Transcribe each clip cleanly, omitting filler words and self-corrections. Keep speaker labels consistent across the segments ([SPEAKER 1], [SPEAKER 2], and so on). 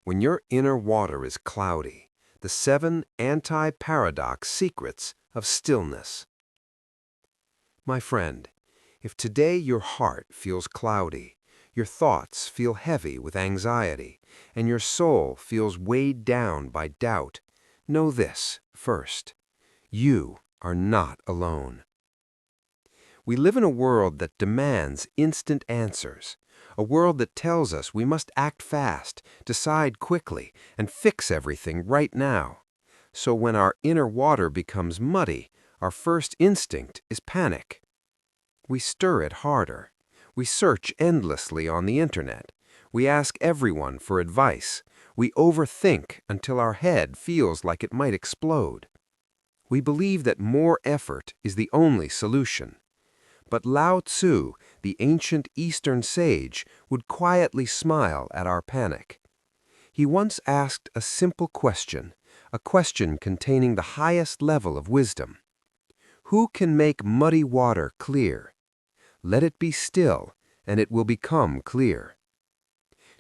[SPEAKER 1] When your inner water is cloudy, the 7 anti-paradox secrets of stillness. My friend, if today your heart feels cloudy, your thoughts feel heavy with anxiety, and your soul feels weighed down by doubt, know this first: you are not alone. We live in a world that demands instant answers, a world that tells us we must act fast, decide quickly, and fix everything right now. So when our inner water becomes muddy, our first instinct is panic. We stir it harder. We search endlessly on the internet. We ask everyone for advice. We overthink until our head feels like it might explode. We believe that more effort is the only solution. But Lao Tzu, the ancient Eastern sage, would quietly smile at our panic. He once asked a simple question, a question containing the highest level of wisdom. Who can make muddy water clear? Let it be still, and it will become clear.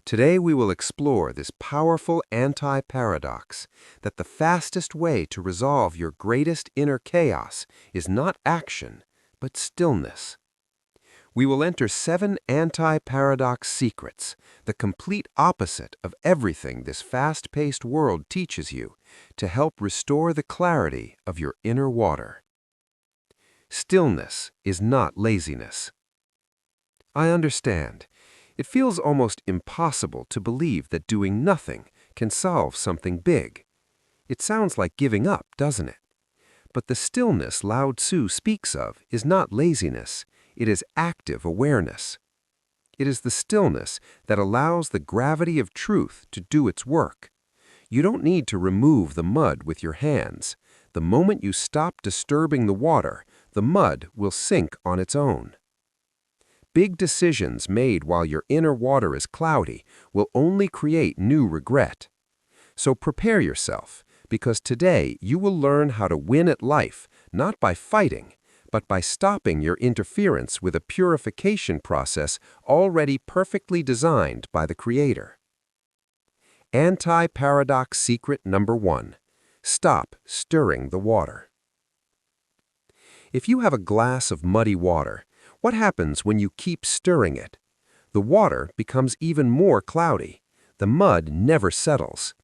[SPEAKER 1] Today we will explore this powerful anti-paradox, that the fastest way to resolve your greatest inner chaos is not action, but stillness. We will enter 7 anti-paradox secrets, the complete opposite of everything this fast-paced world teaches you, to help restore the clarity of your inner water. Stillness is not laziness. I understand. It feels almost impossible to believe that doing nothing can solve something big. It sounds like giving up, doesn't it? But the stillness Lao Tzu speaks of is not laziness, it is active awareness. It is the stillness that allows the gravity of truth to do its work. You don't need to remove the mud with your hands. The moment you stop disturbing the water, the mud will sink on its own. Big decisions made while your inner water is cloudy will only create new regret. So prepare yourself, because today you will learn how to win at life, not by fighting, but by stopping your interference with a purification process already perfectly designed by the Creator. Anti-paradox secret number 1. Stop stirring the water. If you have a glass of muddy water, what happens when you keep stirring it? The water becomes even more cloudy. The mud never settles.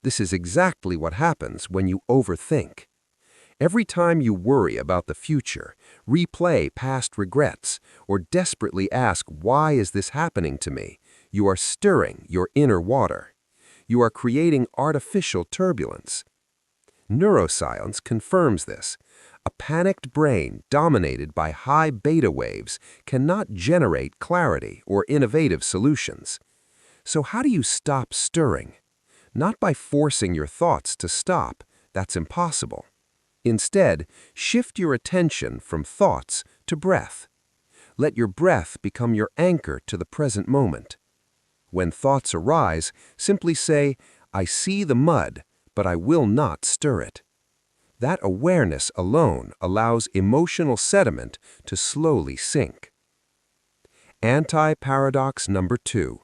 [SPEAKER 1] This is exactly what happens when you overthink. Every time you worry about the future, replay past regrets, or desperately ask, "Why is this happening to me?" you are stirring your inner water. You are creating artificial turbulence. Neuroscience confirms this. A panicked brain dominated by high beta waves cannot generate clarity or innovative solutions. So how do you stop stirring? Not by forcing your thoughts to stop. That's impossible. Instead, shift your attention from thoughts to breath. Let your breath become your anchor to the present moment. When thoughts arise, simply say, "I see the mud, but I will not stir it." That awareness alone allows emotional sediment to slowly sink. Anti-paradox number 2.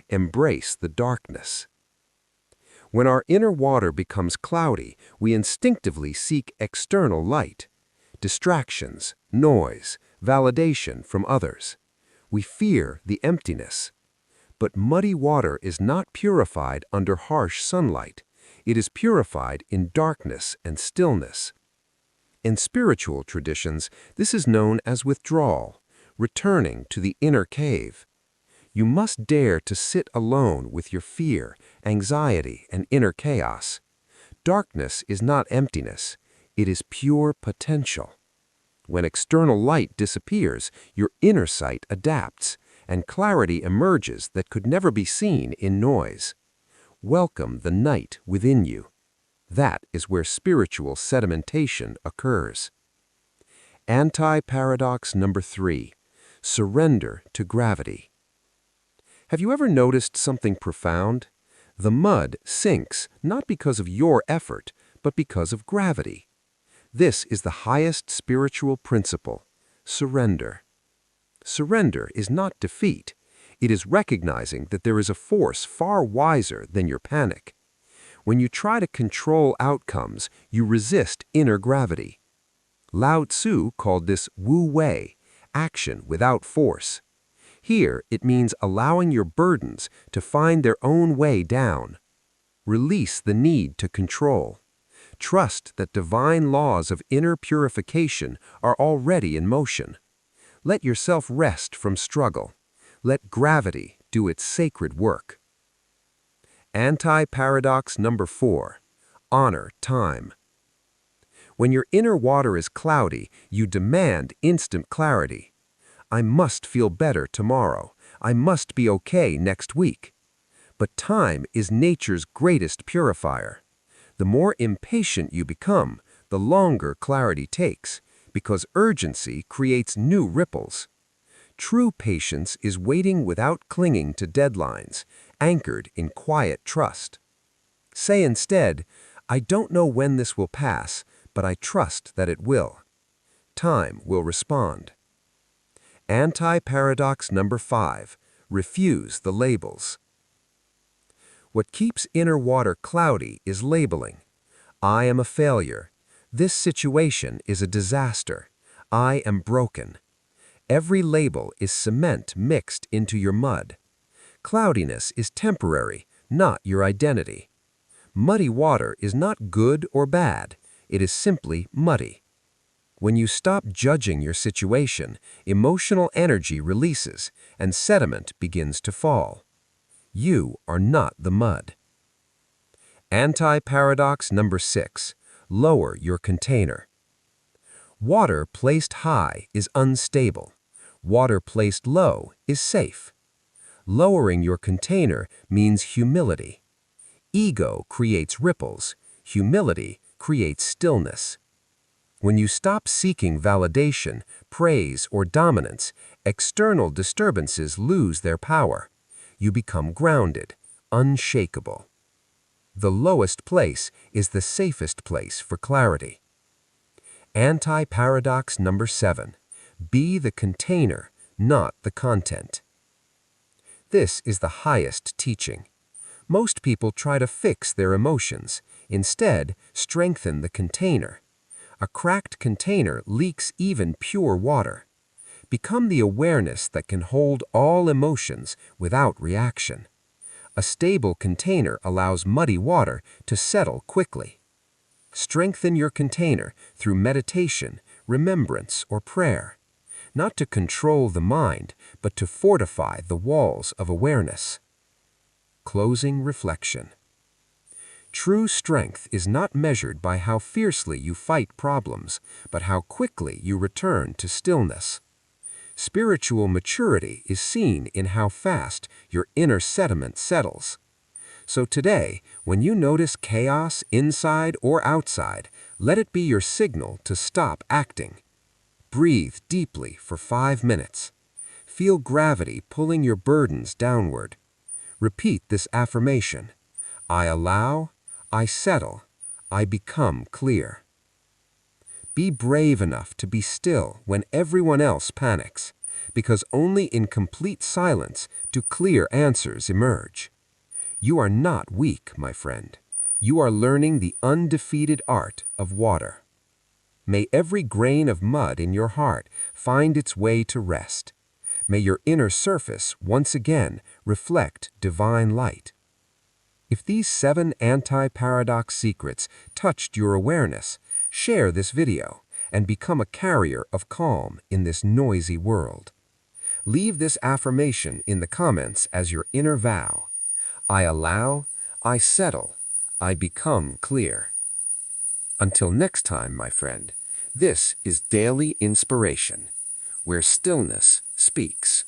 [SPEAKER 1] Embrace the darkness. When our inner water becomes cloudy, we instinctively seek external light, distractions, noise, validation from others. We fear the emptiness. But muddy water is not purified under harsh sunlight. It is purified in darkness and stillness. In spiritual traditions, this is known as withdrawal, returning to the inner cave. You must dare to sit alone with your fear, anxiety, and inner chaos. Darkness is not emptiness. It is pure potential. When external light disappears, your inner sight adapts, and clarity emerges that could never be seen in noise. Welcome the night within you. That is where spiritual sedimentation occurs. Anti-paradox number 3. Surrender to gravity. Have you ever noticed something profound? The mud sinks not because of your effort, but because of gravity. This is the highest spiritual principle: surrender. Surrender is not defeat. It is recognizing that there is a force far wiser than your panic. When you try to control outcomes, you resist inner gravity. Lao Tzu called this wu wei, action without force. Here, it means allowing your burdens to find their own way down. Release the need to control. Trust that divine laws of inner purification are already in motion. Let yourself rest from struggle. Let gravity do its sacred work. Anti-paradox number 4. Honor time. When your inner water is cloudy, you demand instant clarity. I must feel better tomorrow. I must be okay next week. But time is nature's greatest purifier. The more impatient you become, the longer clarity takes, because urgency creates new ripples. True patience is waiting without clinging to deadlines, anchored in quiet trust. Say instead, I don't know when this will pass, but I trust that it will. Time will respond. Anti-paradox number 5. Refuse the labels. What keeps inner water cloudy is labeling. I am a failure. This situation is a disaster. I am broken. Every label is cement mixed into your mud. Cloudiness is temporary, not your identity. Muddy water is not good or bad. It is simply muddy. When you stop judging your situation, emotional energy releases and sediment begins to fall. You are not the mud. Anti-paradox number 6. Lower your container. Water placed high is unstable. Water placed low is safe. Lowering your container means humility. Ego creates ripples. Humility creates stillness. When you stop seeking validation, praise, or dominance, external disturbances lose their power. You become grounded, unshakable. The lowest place is the safest place for clarity. Anti-paradox number 7. Be the container, not the content. This is the highest teaching. Most people try to fix their emotions. Instead, strengthen the container. A cracked container leaks even pure water. Become the awareness that can hold all emotions without reaction. A stable container allows muddy water to settle quickly. Strengthen your container through meditation, remembrance, or prayer. Not to control the mind, but to fortify the walls of awareness. Closing reflection. True strength is not measured by how fiercely you fight problems, but how quickly you return to stillness. Spiritual maturity is seen in how fast your inner sediment settles. So today, when you notice chaos inside or outside, let it be your signal to stop acting. Breathe deeply for 5 minutes. Feel gravity pulling your burdens downward. Repeat this affirmation. I allow, I settle, I become clear. Be brave enough to be still when everyone else panics, because only in complete silence do clear answers emerge. You are not weak, my friend. You are learning the undefeated art of water. May every grain of mud in your heart find its way to rest. May your inner surface once again reflect divine light. If these 7 anti-paradox secrets touched your awareness, share this video and become a carrier of calm in this noisy world. Leave this affirmation in the comments as your inner vow. I allow, I settle, I become clear. Until next time, my friend, this is Daily Inspiration, where stillness speaks.